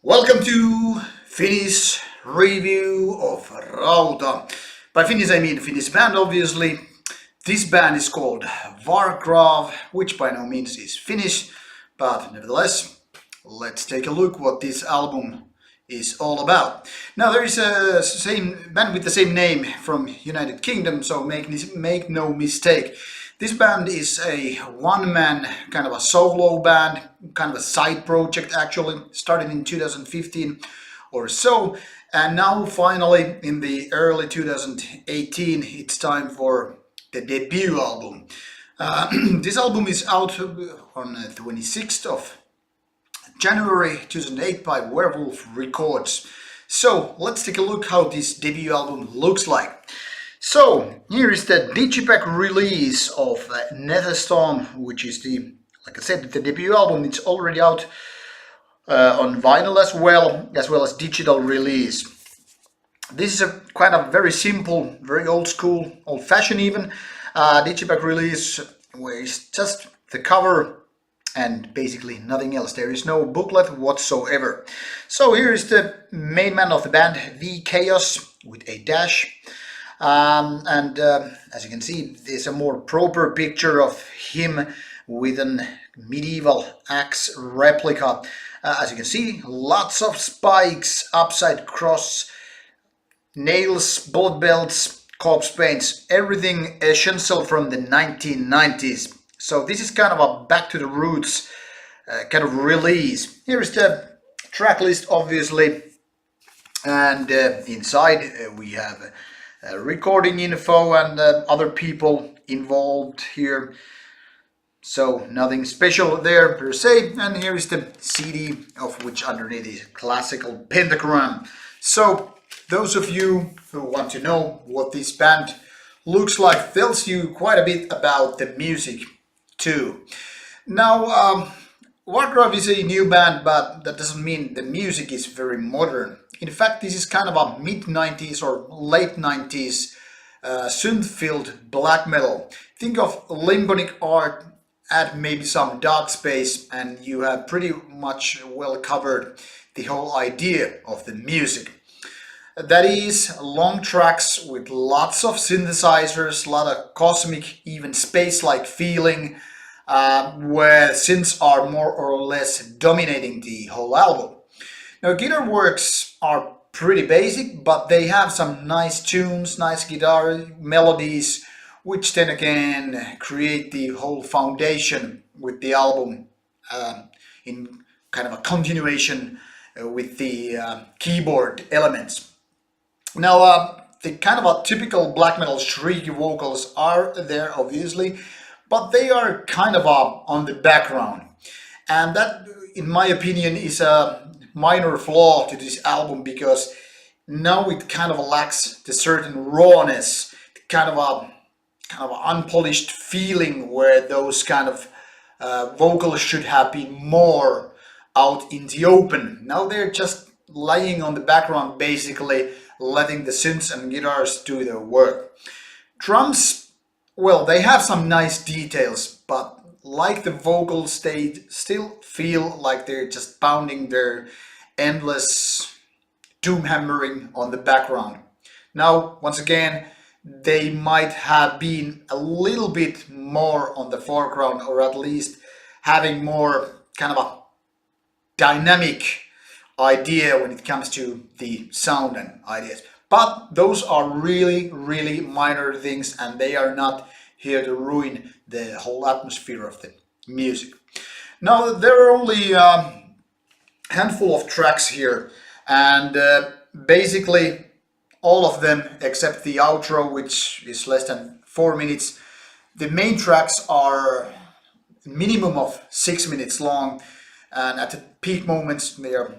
Welcome to Finnish review of Rauta. By Finnish I mean Finnish band obviously. This band is called Vargrav, which by no means is Finnish, but nevertheless, let's take a look what this album is all about. Now there is a same band with the same name from United Kingdom, so make no mistake. This band is a one-man, kind of a solo band, kind of a side project actually, started in 2015 or so. And now finally in the early 2018, it's time for the debut album. This album is out on the 26th of January 2008 by Werewolf Records. So let's take a look how this debut album looks like. So here is the digipack release of Netherstorm, which is like I said, the debut album. It's already out on vinyl as well as digital release. This is a kind of very simple, very old school, old-fashioned even digipack release, where it's just the cover and basically nothing else. There is no booklet whatsoever. So here is the main man of the band, V Chaos, with a dash. As you can see, there's a more proper picture of him with an medieval axe replica. As you can see, lots of spikes, upside cross, nails, bullet belts, corpse paints, everything essential from the 1990s. So this is kind of a back to the roots kind of release. Here is the track list obviously, and inside we have recording info and other people involved here, so nothing special there per se. And here is the CD, of which underneath is classical pentagram. So those of you who want to know what this band looks like, tells you quite a bit about the music too. Now Vargrav is a new band, but that doesn't mean the music is very modern. In fact, this is kind of a mid-90s or late 90s synth-filled black metal. Think of limbic art, add maybe some dark space, and you have pretty much well covered the whole idea of the music. That is long tracks with lots of synthesizers, a lot of cosmic, even space-like feeling, where synths are more or less dominating the whole album. Now guitar works are pretty basic, but they have some nice tunes, nice guitar melodies, which then again create the whole foundation with the album in kind of a continuation with the keyboard elements. Now the kind of a typical black metal shrieky vocals are there obviously, but they are kind of on the background, and that in my opinion is a minor flaw to this album, because now it kind of lacks the certain rawness, kind of a unpolished feeling where those kind of vocals should have been more out in the open. Now they're just lying on the background, basically letting the synths and guitars do their work. Drums, well, they have some nice details, but like the vocals, they still feel like they're just pounding their endless doom hammering on the background. Now, once again, they might have been a little bit more on the foreground, or at least having more kind of a dynamic idea when it comes to the sound and ideas. But those are really, really minor things, and they are not here to ruin the whole atmosphere of the music. Now, there are only a handful of tracks here, and basically all of them except the outro, which is less than 4 minutes. The main tracks are minimum of 6 minutes long, and at the peak moments they are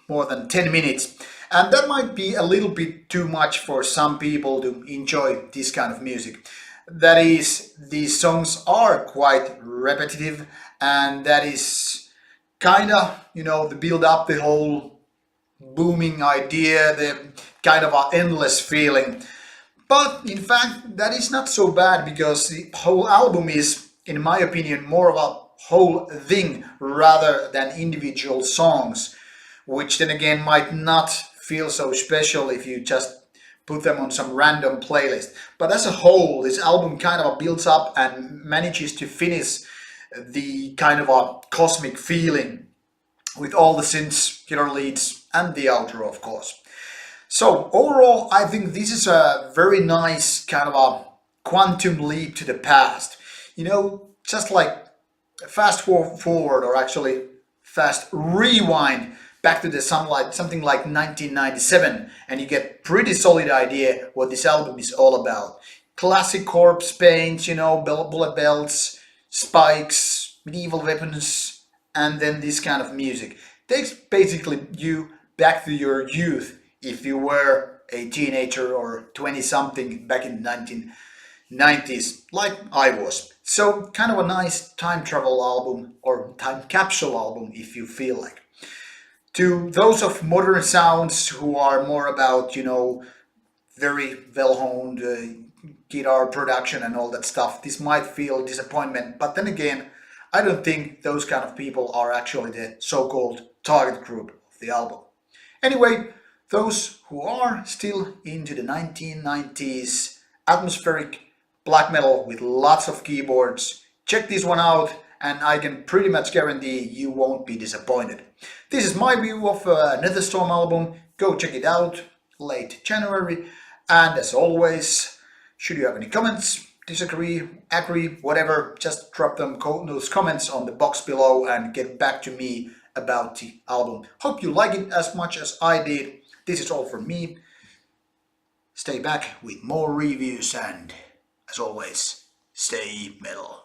more than 10 minutes. And that might be a little bit too much for some people to enjoy this kind of music. That is, these songs are quite repetitive, and that is kind of, the build up the whole booming idea, the kind of an endless feeling. But in fact, that is not so bad, because the whole album is, in my opinion, more of a whole thing rather than individual songs, which then again might not feel so special if you just put them on some random playlist. But as a whole, this album kind of builds up and manages to finish the kind of a cosmic feeling with all the synths, guitar leads, and the outro, of course. So overall, I think this is a very nice kind of a quantum leap to the past. You know, just like fast forward, or actually fast rewind back to the something like 1997, and you get pretty solid idea what this album is all about. Classic corpse paint, you know, bullet belts, spikes, medieval weapons, and then this kind of music. Takes basically you back to your youth if you were a teenager or 20 something back in the 1990s, like I was. So kind of a nice time travel album, or time capsule album if you feel like. To those of modern sounds who are more about, you know, very well-honed guitar production and all that stuff, this might feel disappointment. But then again, I don't think those kind of people are actually the so-called target group of the album. Anyway, those who are still into the 1990s atmospheric black metal with lots of keyboards, check this one out, and I can pretty much guarantee you won't be disappointed. This is my view of a Netherstorm album. Go check it out, late January. And as always, should you have any comments, disagree, agree, whatever, just drop those comments on the box below and get back to me about the album. Hope you like it as much as I did. This is all from me. Stay back with more reviews, and as always, stay metal.